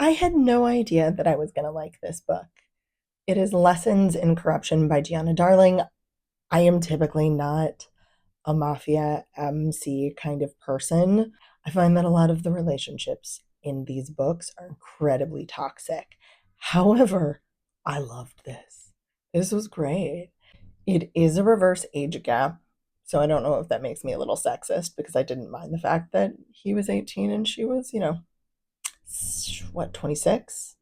I had no idea that I was going to like this book. It is Lessons in Corruption by Giana Darling. I am typically not a mafia MC kind of person. I find that a lot of the relationships in these books are incredibly toxic. However, I loved this. This was great. It is a reverse age gap. So I don't know if that makes me a little sexist because I didn't mind the fact that he was 18 and she was, what, 26?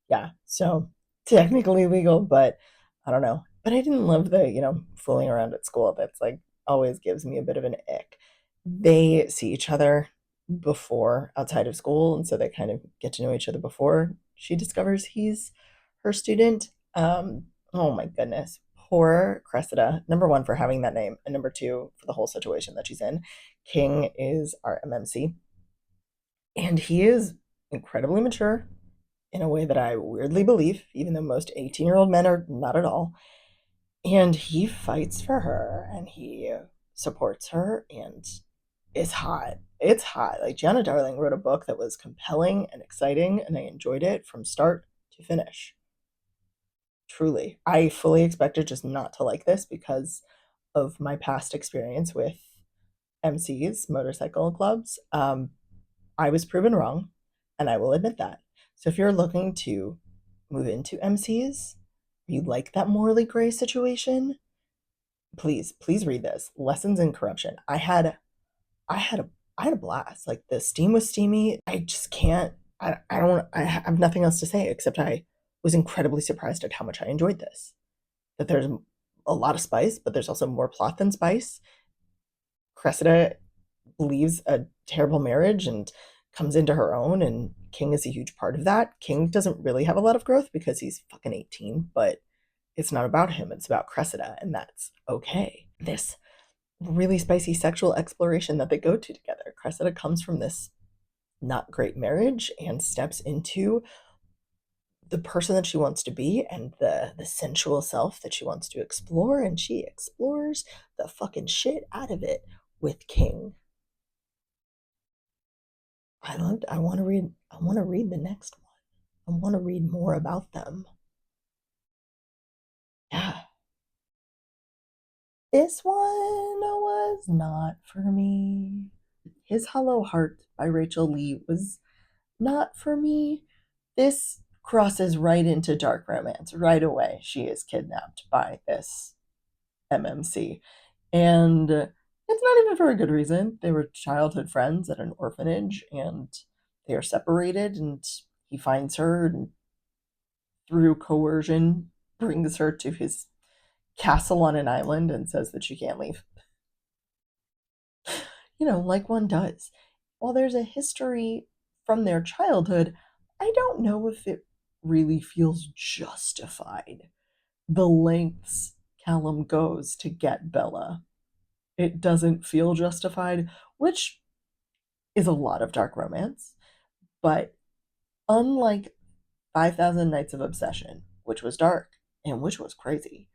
Yeah. So technically legal, but I don't know. But I didn't love the, fooling around at school. That's like always gives me a bit of an ick. They see each other before outside of school, and so they kind of get to know each other before she discovers he's her student. Oh my goodness. Poor Cressida. Number one, for having that name, and number two, for the whole situation that she's in. King is our MMC, and he is incredibly mature in a way that I weirdly believe, even though most 18-year-old men are not at all. And he fights for her and he supports her and it's hot. It's hot. Like Gianna Darling wrote a book that was compelling and exciting, and I enjoyed it from start to finish. Truly. I fully expected just not to like this because of my past experience with MCs, motorcycle clubs. I was proven wrong, and I will admit that. So if you're looking to move into MCs, you like that morally gray situation, please read this. Lessons in Corruption. I had a I had a blast. Like the steam was steamy. I just can't I don't I have nothing else to say except I was incredibly surprised at how much I enjoyed this. That there's a lot of spice, but there's also more plot than spice. Cressida leaves a terrible marriage and comes into her own, and King is a huge part of that. King doesn't really have a lot of growth because he's fucking 18, but it's not about him, it's about Cressida, and that's okay. This really spicy sexual exploration that they go to together. Cressida comes from this not great marriage and steps into the person that she wants to be and the sensual self that she wants to explore, and she explores the fucking shit out of it with King. I want to read the next one. I want to read more about them. Yeah. This one was not for me. His Hollow Heart by Rachel Leigh was not for me. This crosses right into dark romance right away. She is kidnapped by this MMC. And it's not even for a good reason. They were childhood friends at an orphanage and they are separated, and he finds her and through coercion brings her to his castle on an island and says that she can't leave. Like one does. While there's a history from their childhood, I don't know if it really feels justified. The lengths Callum goes to get Bella. It doesn't feel justified, which is a lot of dark romance. But unlike 5,000 Nights of Obsession, which was dark and which was crazy,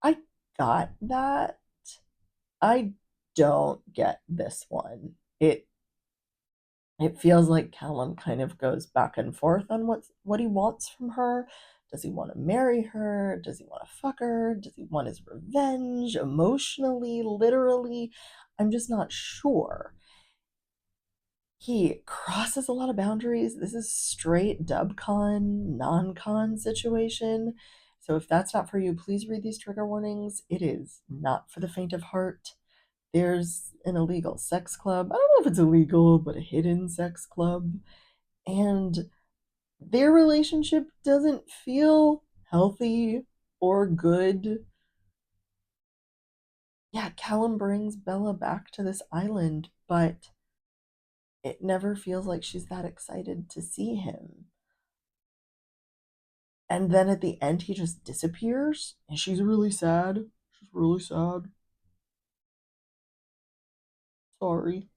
I got that. I don't get this one. It feels like Callum kind of goes back and forth on what he wants from her. Does he want to marry her? Does he want to fuck her? Does he want his revenge emotionally, literally? I'm just not sure. He crosses a lot of boundaries. This is straight dub con, non con situation. So if that's not for you, please read these trigger warnings. It is not for the faint of heart. There's an illegal sex club. I don't know if it's illegal, but a hidden sex club. And their relationship doesn't feel healthy or good. Yeah, Callum brings Bella back to this island, but it never feels like she's that excited to see him. And then at the end, he just disappears, and she's really sad. She's really sad. Sorry.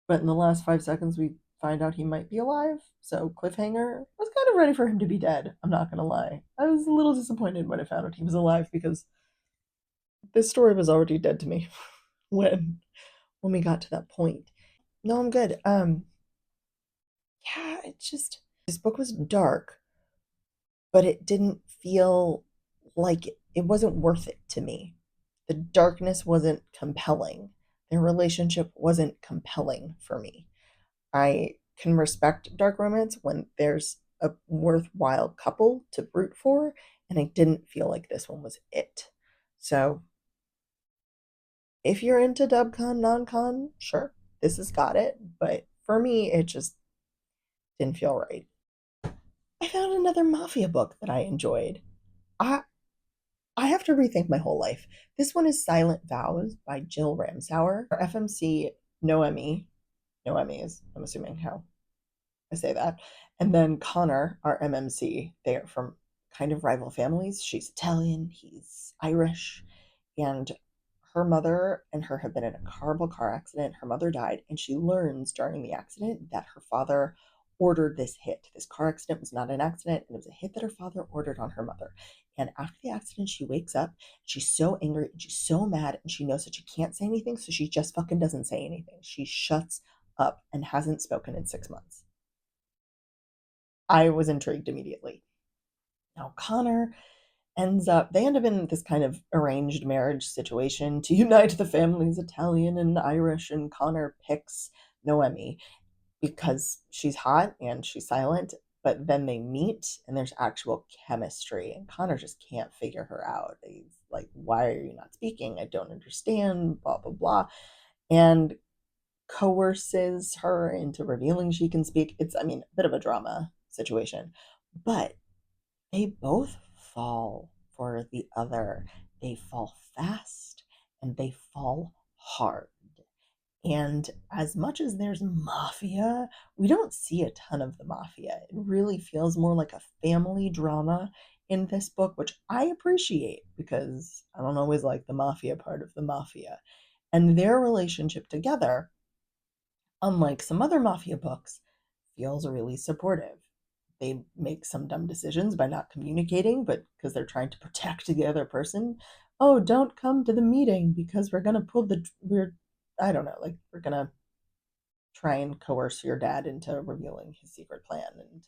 But in the last 5 seconds, we find out he might be alive. So, cliffhanger. I was kind of ready for him to be dead. I'm not going to lie. I was a little disappointed when I found out he was alive because this story was already dead to me when we got to that point. No, I'm good. yeah, it just, this book was dark, but it didn't feel like it wasn't worth it to me. The darkness wasn't compelling. Their relationship wasn't compelling for me. I can respect dark romance when there's a worthwhile couple to root for, and I didn't feel like this one was it. So, if you're into dubcon, non-con, sure, this has got it. But for me, it just didn't feel right. I found another mafia book that I enjoyed. I I have to rethink my whole life. This one is Silent Vows by Jill Ramsower. Her FMC Noemi, Noemi is, I'm assuming how I say that. And then Connor, our MMC, they are from kind of rival families. She's Italian, he's Irish, and her mother and her have been in a horrible car accident. Her mother died, and she learns during the accident that her father ordered this hit. This car accident was not an accident, and it was a hit that her father ordered on her mother. And after the accident, she wakes up, she's so angry and she's so mad, and she knows that she can't say anything, so she just fucking doesn't say anything. She shuts up and hasn't spoken in 6 months. I was intrigued immediately. Now, Connor they end up in this kind of arranged marriage situation to unite the families, Italian and Irish, and Connor picks Noemi because she's hot and she's silent, but then they meet and there's actual chemistry, and Connor just can't figure her out. He's like, why are you not speaking? I don't understand, blah, blah, blah. And coerces her into revealing she can speak. It's, I mean, a bit of a drama situation, but they both fall for the other. They fall fast and they fall hard. And as much as there's mafia, we don't see a ton of the mafia. It really feels more like a family drama in this book, which I appreciate because I don't always like the mafia part of the mafia. And their relationship together, unlike some other mafia books, feels really supportive. They make some dumb decisions by not communicating, but because they're trying to protect the other person. Oh, don't come to the meeting because we're gonna pull the we're I don't know, like we're gonna try and coerce your dad into revealing his secret plan, and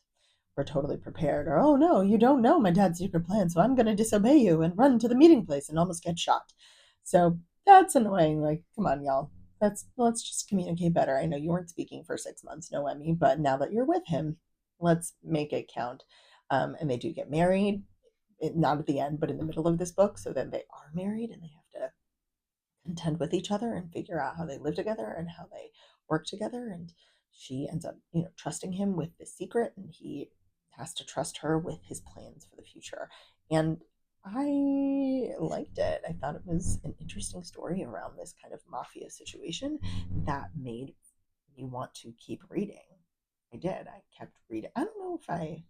we're totally prepared. Or, oh no, you don't know my dad's secret plan, so I'm gonna disobey you and run to the meeting place and almost get shot. So that's annoying. Like, come on, y'all. Let's just communicate better. I know you weren't speaking for 6 months, Noemi, but now that you're with him, let's make it count. And they do get married, not at the end, but in the middle of this book. So then they are married and they have to contend with each other and figure out how they live together and how they work together. And she ends up, trusting him with the secret, and he has to trust her with his plans for the future. And I liked it. I thought it was an interesting story around this kind of mafia situation that made me want to keep reading. I did. I kept reading. I don't know if I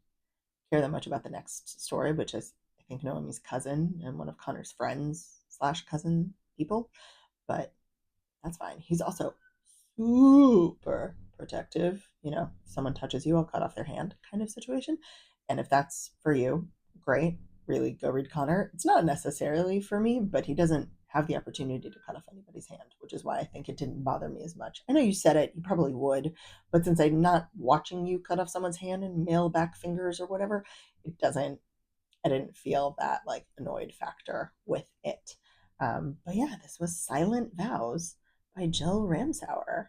care that much about the next story, which is, I think, Naomi's cousin and one of Connor's friends slash cousin people, but that's fine. He's also super protective. If someone touches you, I'll cut off their hand kind of situation. And if that's for you, great. Really go read Connor. It's not necessarily for me, but he doesn't have the opportunity to cut off anybody's hand, which is why I think it didn't bother me as much. I know you said it, you probably would, but since I'm not watching you cut off someone's hand and mail back fingers or whatever, I didn't feel that like annoyed factor with it. But yeah, this was Silent Vows by Jill Ramsower.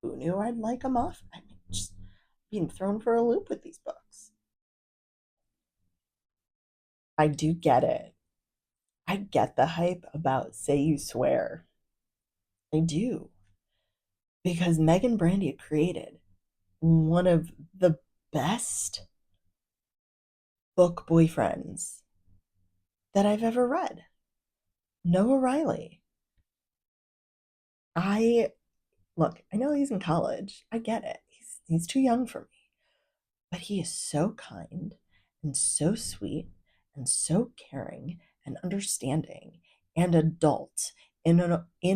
Who knew I'd like them off? I mean, just being thrown for a loop with these books. I do get it. I get the hype about Say You Swear. I do. Because Meagan Brandy created one of the best book boyfriends that I've ever read. Noah Riley. I look, I know he's in college. I get it. He's too young for me. But he is so kind and so sweet and so caring and understanding and adult in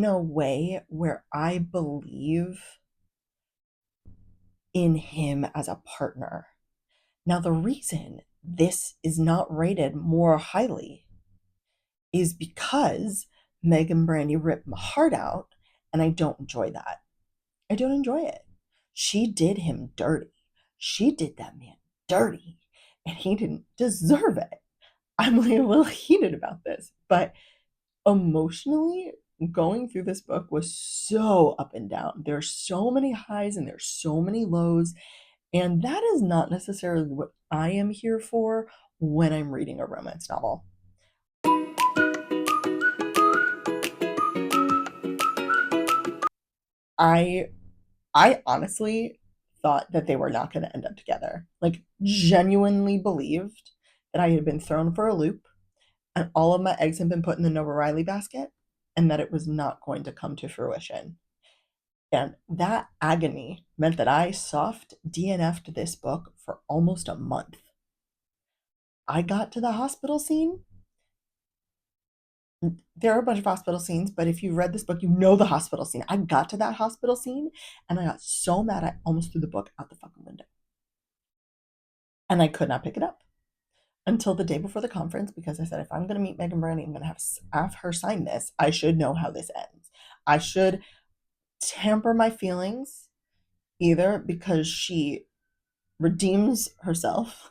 a way where I believe in him as a partner. Now, the reason this is not rated more highly is because Megan Brandy ripped my heart out, and I don't enjoy that. I don't enjoy it. She did him dirty. She did that man dirty, and he didn't deserve it. I'm like a little heated about this, but emotionally, going through this book was so up and down. There's so many highs and there's so many lows, and that is not necessarily what I am here for when I'm reading a romance novel. I I honestly thought that they were not going to end up together. Like, genuinely believed that I had been thrown for a loop and all of my eggs had been put in the Nova Riley basket and that it was not going to come to fruition. And that agony meant that I soft DNF'd this book for almost a month. I got to the hospital scene. There are a bunch of hospital scenes, but if you read this book, you know the hospital scene. I got to that hospital scene and I got so mad I almost threw the book out the fucking window. And I could not pick it up until the day before the conference because I said, if I'm going to meet Meagan Brandy, I'm going to have her sign this. I should know how this ends. I should temper my feelings either because she redeems herself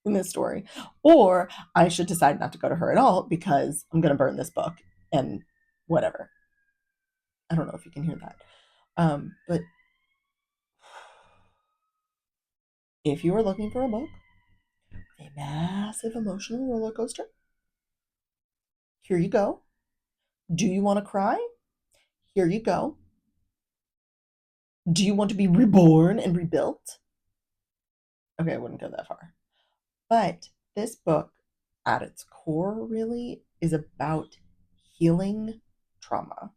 in this story, or I should decide not to go to her at all because I'm going to burn this book and whatever. I don't know if you can hear that. But if you are looking for a book, a massive emotional roller coaster, here you go. Do you want to cry? Here you go. Do you want to be reborn and rebuilt? Okay, I wouldn't go that far. But this book, at its core, really is about healing trauma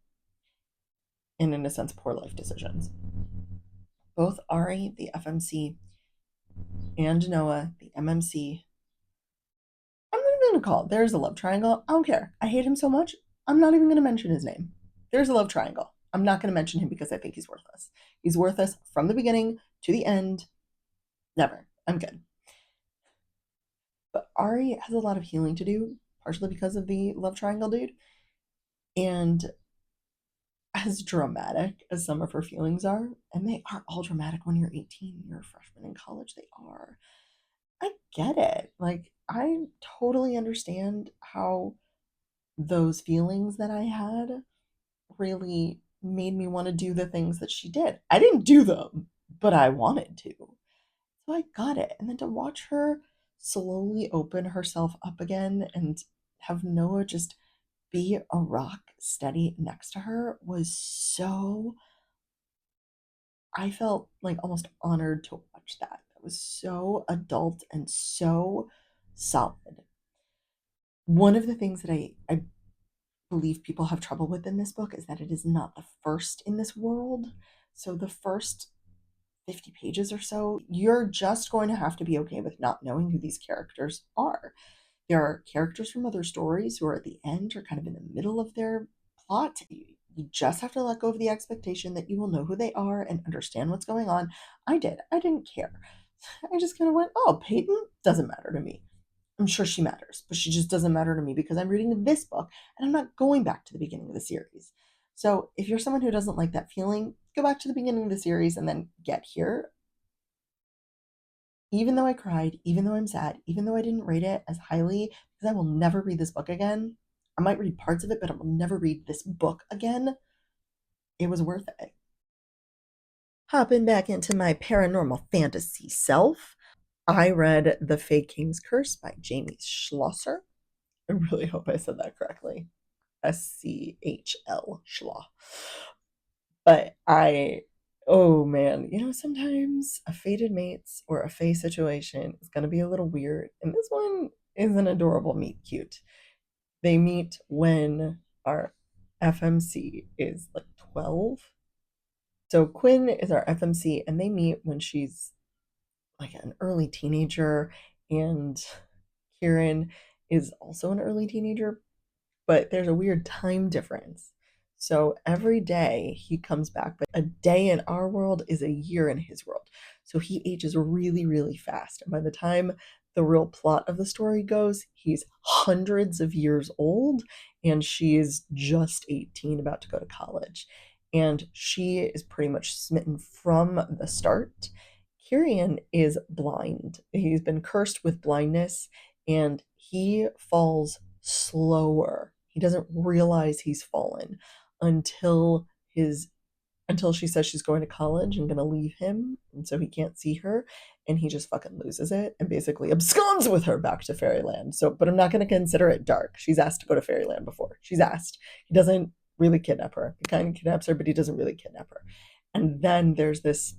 and, in a sense, poor life decisions. Both Ari, the FMC, and Noah, the MMC, I'm not even going to call it. There's a love triangle. I don't care. I hate him so much. I'm not even going to mention his name. There's a love triangle. I'm not going to mention him because I think he's worthless. He's worthless from the beginning to the end. Never. I'm good. But Ari has a lot of healing to do, partially because of the love triangle dude. And as dramatic as some of her feelings are, and they are all dramatic when you're 18, you're a freshman in college, they are. I get it. Like, I totally understand how those feelings that I had really made me want to do the things that she did. I didn't do them, but I wanted to. So I got it. And then to watch her slowly open herself up again and have Noah just be a rock steady next to her was so, I felt like almost honored to watch that. That was so adult and so solid. One of the things that I believe people have trouble with in this book is that it is not the first in this world. So the first 50 pages or so, you're just going to have to be okay with not knowing who these characters are. There are characters from other stories who are at the end or kind of in the middle of their plot. You just have to let go of the expectation that you will know who they are and understand what's going on. I did. I didn't care. I just kind of went, oh, Peyton doesn't matter to me. I'm sure she matters, but she just doesn't matter to me because I'm reading this book and I'm not going back to the beginning of the series. So if you're someone who doesn't like that feeling, go back to the beginning of the series and then get here. Even though I cried, even though I'm sad, even though I didn't rate it as highly, because I will never read this book again. I might read parts of it, but I will never read this book again. It was worth it. Hopping back into my paranormal fantasy self, I read The Fae King's Curse by Jamie Schlosser. I really hope I said that correctly. SCHL, Schla. But oh man, sometimes a fated mates or a fae situation is going to be a little weird. And this one is an adorable meet cute. They meet when our FMC is like 12. So Quinn is our FMC, and they meet when she's like an early teenager, and Kieran is also an early teenager, but there's a weird time difference. So every day he comes back, but a day in our world is a year in his world. So he ages really, really fast. And by the time the real plot of the story goes, he's hundreds of years old and she is just 18, about to go to college. and she is pretty much smitten from the start. Kieran is blind. He's been cursed with blindness, and he falls slower. He doesn't realize he's fallen until his until she says she's going to college and going to leave him, and so he can't see her, and he just fucking loses it and basically absconds with her back to fairyland. So, but I'm not going to consider it dark. She's asked to go to fairyland before. She's asked. He doesn't really kidnap her. He kind of kidnaps her, but he doesn't really kidnap her. And then there's this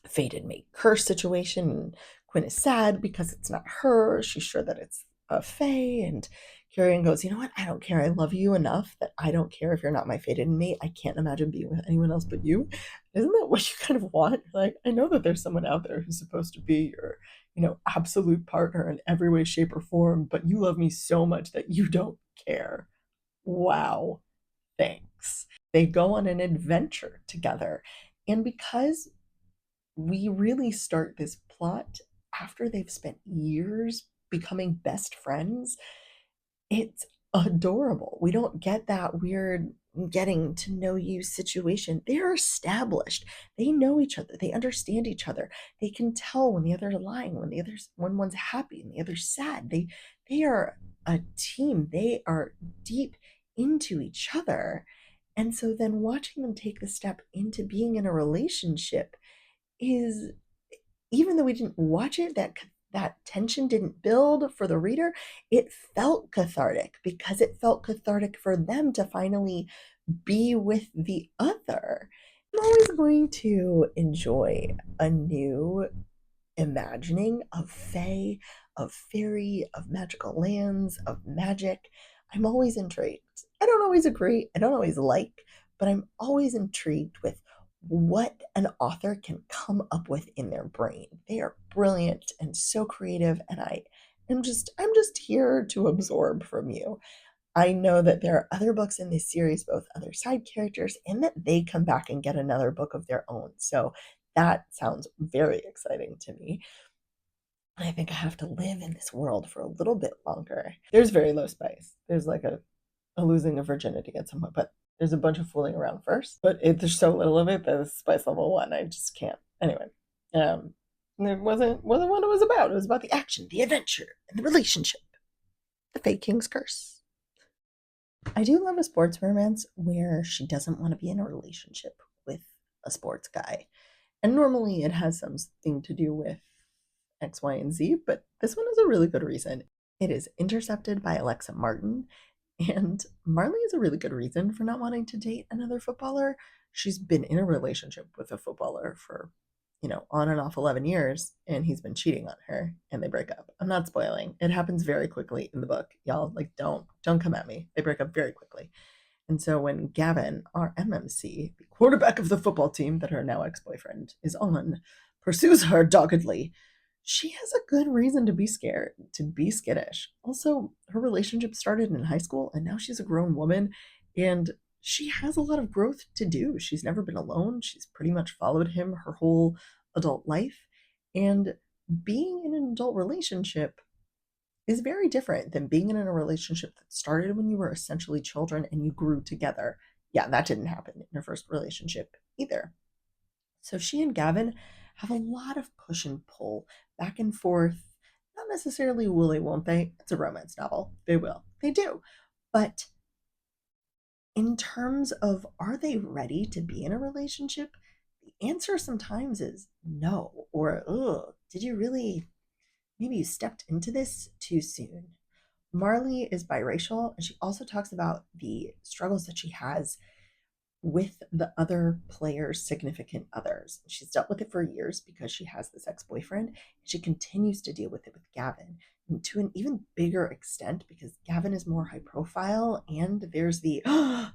fated mate curse situation. And Quinn is sad because it's not her. She's sure that it's a fae. And Kieran goes, you know what? I don't care. I love you enough that I don't care if you're not my fated mate. I can't imagine being with anyone else but you. Isn't that what you kind of want? Like, I know that there's someone out there who's supposed to be your, absolute partner in every way, shape, or form, but you love me so much that you don't care. Wow. Thanks. They go on an adventure together. And because we really start this plot after they've spent years becoming best friends, it's adorable. We don't get that weird getting to know you situation. They're established. They know each other. They understand each other. They can tell when the other's lying, when one's happy and the other's sad. They are a team. They are deep into each other. And so then watching them take the step into being in a relationship is, even though we didn't watch it, that tension didn't build for the reader, it felt cathartic because it felt cathartic for them to finally be with the other. I'm always going to enjoy a new imagining of fae, of fairy, of magical lands, of magic. I'm always intrigued. I don't always agree, I don't always like, but I'm always intrigued with what an author can come up with in their brain. They are brilliant and so creative, and I'm just here to absorb from you. I know that there are other books in this series, both other side characters, and that they come back and get another book of their own. So that sounds very exciting to me. I think I have to live in this world for a little bit longer. There's very low spice. There's like a losing of virginity at some point, but there's a bunch of fooling around first. But there's so little of it that it's spice level 1. I just can't. Anyway, it wasn't what it was about. It was about the action, the adventure, and the relationship. The Fake King's Curse. I do love a sports romance where she doesn't want to be in a relationship with a sports guy. And normally it has something to do with X, Y, and Z, but this one is a really good reason. It is Intercepted by Alexa Martin, and Marley is a really good reason for not wanting to date another footballer. She's been in a relationship with a footballer for, on and off 11 years, and he's been cheating on her, and they break up. I'm not spoiling. It happens very quickly in the book. Y'all, like, don't come at me. They break up very quickly. And so when Gavin, our MMC, the quarterback of the football team that her now ex-boyfriend is on, pursues her doggedly, she has a good reason to be scared, to be skittish. Also, her relationship started in high school, and now she's a grown woman, and she has a lot of growth to do. She's never been alone. She's pretty much followed him her whole adult life. And being in an adult relationship is very different than being in a relationship that started when you were essentially children and you grew together. Yeah, that didn't happen in her first relationship either. So she and Gavin have a lot of push and pull, back and forth. Not necessarily will they, won't they? It's a romance novel. They will. They do. But in terms of are they ready to be in a relationship, the answer sometimes is no. Or, ugh, did you really, maybe you stepped into this too soon. Marley is biracial, and she also talks about the struggles that she has with the other players' significant others. She's dealt with it for years because she has this ex-boyfriend, and she continues to deal with it with Gavin, and to an even bigger extent because Gavin is more high profile, and there's the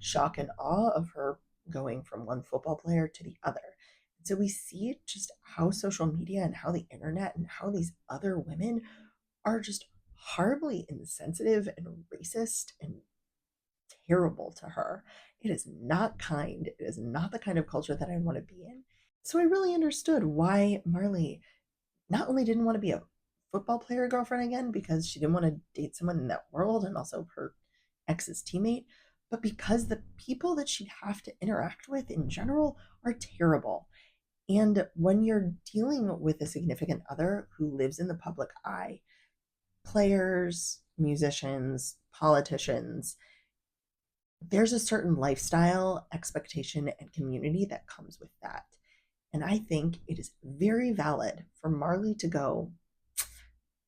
shock and awe of her going from one football player to the other. And so we see just how social media and how the internet and how these other women are just horribly insensitive and racist and terrible to her. It is not kind. It is not the kind of culture that I want to be in. So I really understood why Marley not only didn't want to be a football player girlfriend again because she didn't want to date someone in that world and also her ex's teammate, but because the people that she'd have to interact with in general are terrible. And when you're dealing with a significant other who lives in the public eye, players, musicians, politicians, there's a certain lifestyle, expectation, and community that comes with that. And I think it is very valid for Marley to go,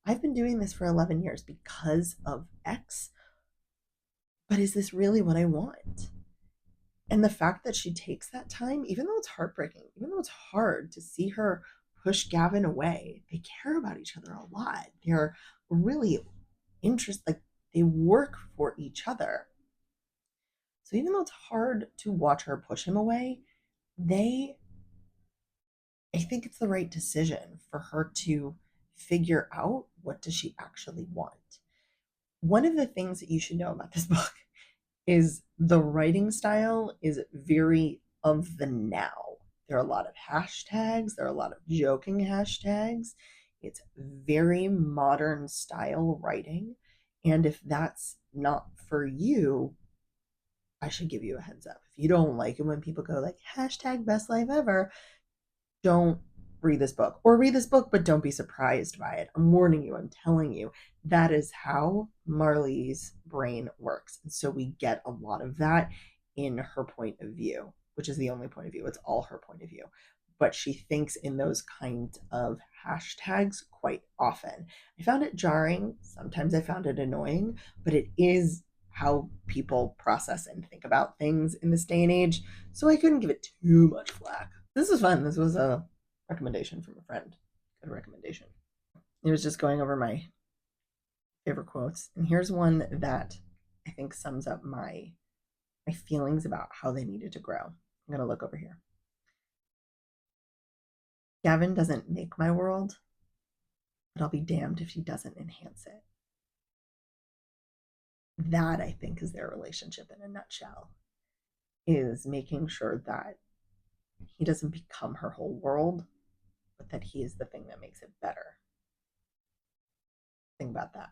I've been doing this for 11 years because of X, but is this really what I want? And the fact that she takes that time, even though it's heartbreaking, even though it's hard to see her push Gavin away, they care about each other a lot. They're really interested, like they work for each other. So even though it's hard to watch her push him away, they, I think it's the right decision for her to figure out what does she actually want. One of the things that you should know about this book is the writing style is very of the now. There are a lot of hashtags, there are a lot of joking hashtags. It's very modern style writing. And if that's not for you, I should give you a heads up. If you don't like it when people go like hashtag best life ever, don't read this book, or read this book but don't be surprised by it. I'm warning you, I'm telling you, that is how Marley's brain works, and so we get a lot of that in her point of view, which is the only point of view. It's all her point of view, but she thinks in those kind of hashtags quite often. I found it jarring, sometimes I found it annoying, but it is how people process and think about things in this day and age, so I couldn't give it too much flack. This is fun. This was a recommendation from a friend. Good recommendation. It was just going over my favorite quotes, and here's one that I think sums up my feelings about how they needed to grow. I'm gonna look over here. Gavin doesn't make my world, but I'll be damned if he doesn't enhance it. That I think is their relationship in a nutshell. Is making sure that he doesn't become her whole world, but that he is the thing that makes it better. Think about that.